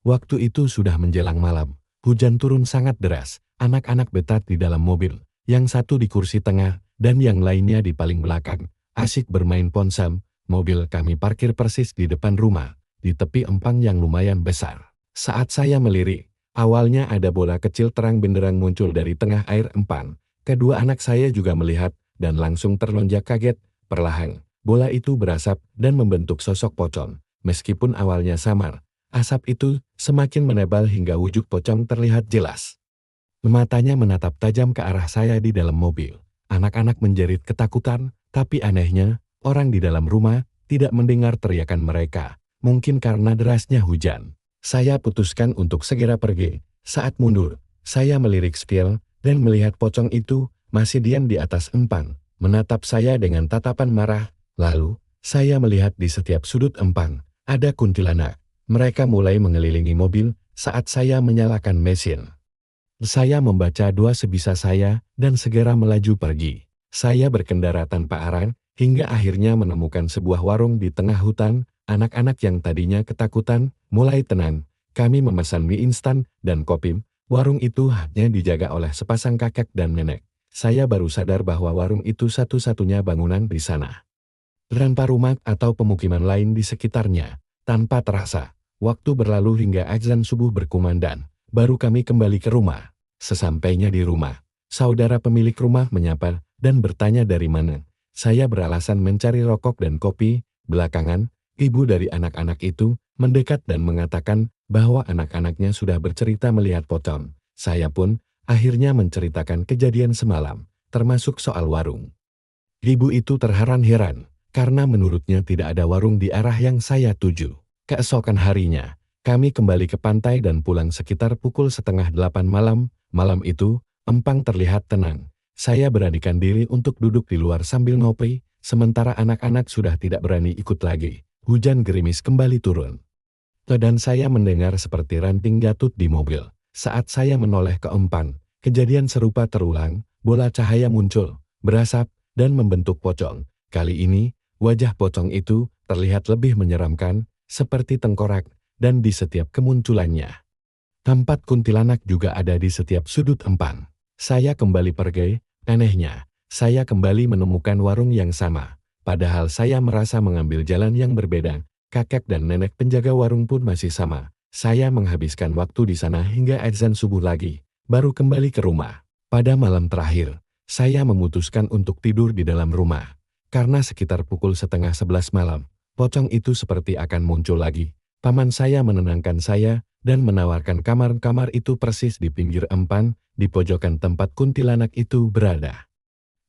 Waktu itu sudah menjelang malam. Hujan turun sangat deras. Anak-anak betah di dalam mobil. Yang satu di kursi tengah, dan yang lainnya di paling belakang. Asyik bermain ponsel. Mobil kami parkir persis di depan rumah, di tepi empang yang lumayan besar. Saat saya melirik, awalnya ada bola kecil terang benderang muncul dari tengah air empang. Kedua anak saya juga melihat, dan langsung terlonjak kaget. Perlahan, bola itu berasap dan membentuk sosok pocong. Meskipun awalnya samar, asap itu semakin menebal hingga wujud pocong terlihat jelas. Matanya menatap tajam ke arah saya di dalam mobil. Anak-anak menjerit ketakutan, tapi anehnya, orang di dalam rumah tidak mendengar teriakan mereka. Mungkin karena derasnya hujan. Saya putuskan untuk segera pergi. Saat mundur, saya melirik spill dan melihat pocong itu masih diam di atas empang, menatap saya dengan tatapan marah. Lalu, saya melihat di setiap sudut empang ada kuntilanak. Mereka mulai mengelilingi mobil saat saya menyalakan mesin. Saya membaca doa sebisa saya dan segera melaju pergi. Saya berkendara tanpa arah hingga akhirnya menemukan sebuah warung di tengah hutan. Anak-anak yang tadinya ketakutan mulai tenang. Kami memesan mie instan dan kopi. Warung itu hanya dijaga oleh sepasang kakek dan nenek. Saya baru sadar bahwa warung itu satu-satunya bangunan di sana. Tanpa rumah atau pemukiman lain di sekitarnya. Tanpa terasa, waktu berlalu hingga azan subuh berkumandang. Baru kami kembali ke rumah. Sesampainya di rumah, saudara pemilik rumah menyapa dan bertanya dari mana. Saya beralasan mencari rokok dan kopi. Belakangan, ibu dari anak-anak itu mendekat dan mengatakan bahwa anak-anaknya sudah bercerita melihat pocong. Saya pun akhirnya menceritakan kejadian semalam, termasuk soal warung. Ibu itu terheran-heran, karena menurutnya tidak ada warung di arah yang saya tuju. Keesokan harinya, kami kembali ke pantai dan pulang sekitar pukul 7:30 malam. Malam itu, empang terlihat tenang. Saya beranikan diri untuk duduk di luar sambil ngopi, sementara anak-anak sudah tidak berani ikut lagi. Hujan gerimis kembali turun. Dan saya mendengar seperti ranting gatut di mobil. Saat saya menoleh ke empang, kejadian serupa terulang. Bola cahaya muncul, berasap, dan membentuk pocong. Kali ini, wajah pocong itu terlihat lebih menyeramkan, seperti tengkorak, dan di setiap kemunculannya. Tempat kuntilanak juga ada di setiap sudut empang. Saya kembali pergi. Anehnya, saya kembali menemukan warung yang sama. Padahal saya merasa mengambil jalan yang berbeda. Kakek dan nenek penjaga warung pun masih sama. Saya menghabiskan waktu di sana hingga azan subuh lagi, baru kembali ke rumah. Pada malam terakhir, saya memutuskan untuk tidur di dalam rumah. Karena sekitar pukul 10:30 malam, pocong itu seperti akan muncul lagi. Paman saya menenangkan saya dan menawarkan kamar-kamar itu persis di pinggir empang, di pojokan tempat kuntilanak itu berada.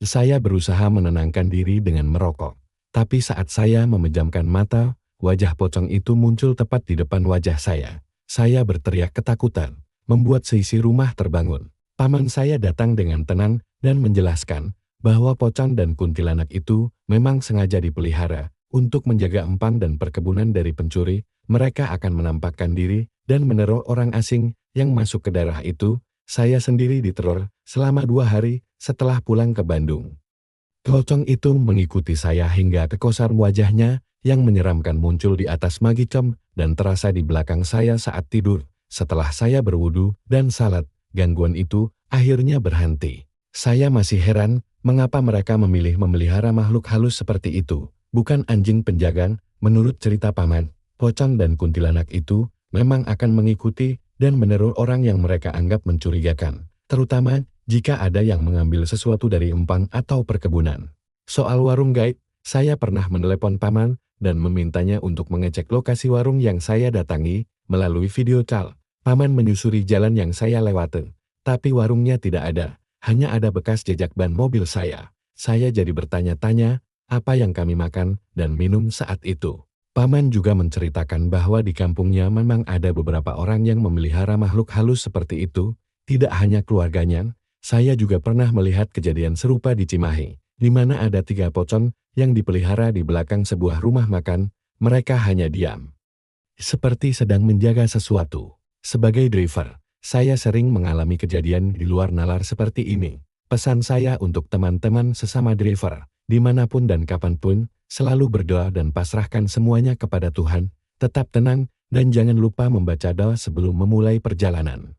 Saya berusaha menenangkan diri dengan merokok. Tapi saat saya memejamkan mata, wajah pocong itu muncul tepat di depan wajah saya. Saya berteriak ketakutan, membuat seisi rumah terbangun. Paman saya datang dengan tenang dan menjelaskan bahwa pocong dan kuntilanak itu memang sengaja dipelihara untuk menjaga empang dan perkebunan dari pencuri. Mereka akan menampakkan diri dan meneror orang asing yang masuk ke daerah itu. Saya sendiri diteror selama 2 hari setelah pulang ke Bandung. Pocong itu mengikuti saya hingga ke kosan. Wajahnya yang menyeramkan muncul di atas magicom dan terasa di belakang saya saat tidur. Setelah saya berwudu dan salat, gangguan itu akhirnya berhenti. Saya masih heran mengapa mereka memilih memelihara makhluk halus seperti itu, bukan anjing penjaga. Menurut cerita paman, pocong dan kuntilanak itu memang akan mengikuti dan meneror orang yang mereka anggap mencurigakan, terutama jika ada yang mengambil sesuatu dari empang atau perkebunan. Soal warung gaib, saya pernah menelepon paman dan memintanya untuk mengecek lokasi warung yang saya datangi melalui video call. Paman menyusuri jalan yang saya lewati, tapi warungnya tidak ada, hanya ada bekas jejak ban mobil saya. Saya jadi bertanya-tanya apa yang kami makan dan minum saat itu. Paman juga menceritakan bahwa di kampungnya memang ada beberapa orang yang memelihara makhluk halus seperti itu. Tidak hanya keluarganya, saya juga pernah melihat kejadian serupa di Cimahi, di mana ada 3 pocong yang dipelihara di belakang sebuah rumah makan. Mereka hanya diam, seperti sedang menjaga sesuatu. Sebagai driver, saya sering mengalami kejadian di luar nalar seperti ini. Pesan saya untuk teman-teman sesama driver, dimanapun dan kapanpun, selalu berdoa dan pasrahkan semuanya kepada Tuhan, tetap tenang, Dan jangan lupa membaca doa sebelum memulai perjalanan.